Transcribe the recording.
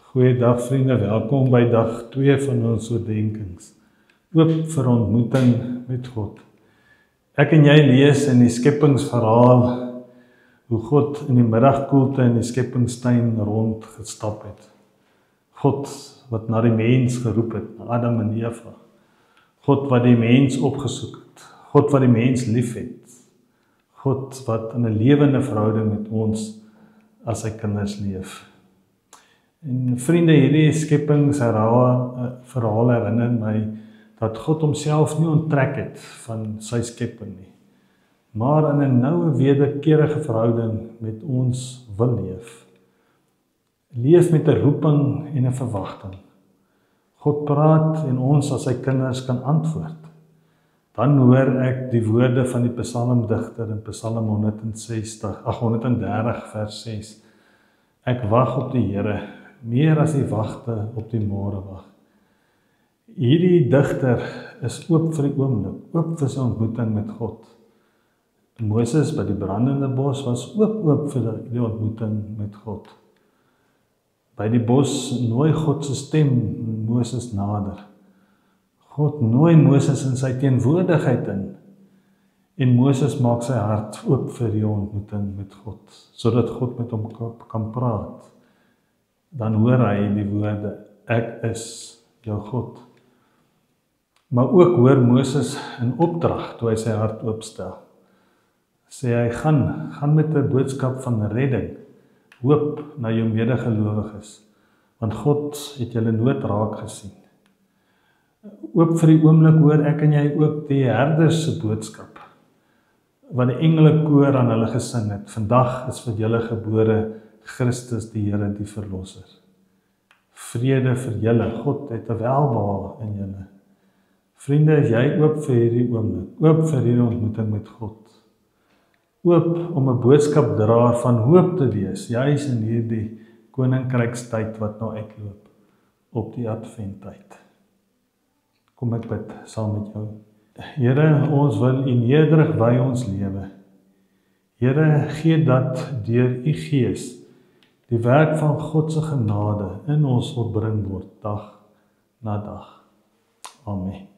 Goeiedag vriende, welkom by dag 2 van ons oordenkings. Oop vir ontmoeting met God. Ek en jy lees in die skepingsverhaal hoe God in die middagkoelte in die skepingstuin rondgestap het. God wat na die mens geroep het, na Adam en Eva. God wat die mens opgesoek het. God wat die mens lief het. God wat in 'n lewende verhouding met ons as sy kinders leef. En vriende, hierdie skepingsverhaal herinner my dat God homself nie onttrek het van sy skepping nie, maar in 'n noue wederkerige verhouding met ons wil leef. Leef met 'n roeping en 'n verwagting. God praat en ons as sy kinders kan antwoord. Dan hoor ek die woorde van die psalmdigter in Psalm 130 vers 6. Ek wag op die Here, meer as die wagte op die môrewag. Hierdie digter is oop vir die oomblik, oop vir sy ontmoeting met God. Moses by die brandende bos was ook oop vir die ontmoeting met God. By die bos nooi God se stem Moses nader. God nooi Moses in sy teenwoordigheid in. En Moses maak sy hart oop vir die ontmoeting met God, sodat God met hom kan praat. Dan hoor hy die woorde, ek is jou God. Maar ook hoor Moses 'n opdrag toe hy sy hart oopstel. Sê hy, gaan met 'n boodskap van redding, hoop na jou medegelowiges, want God het julle nood raak gesien. Oop vir die oomblik hoor ek en jy ook die herders se boodskap, wat die engelekoor aan hulle gesing het. Vandag is vir julle gebore Christus die Here, die Verlosser. Vrede vir julle, God het 'n welbehae in julle. Vriende, is jy oop vir hierdie oomblik, oop vir hierdie ontmoeting met God? Oop om 'n boodskapdraer van hoop te wees, juis in hierdie koninkrykstyd wat nou uitloop, op die adventtyd. Kom ek bid saam met jou. Here, ons wil U nederig wy ons lewe. Here, gee dat deur U Gees die werk van God se genade in ons volbring word dag na dag. Amen.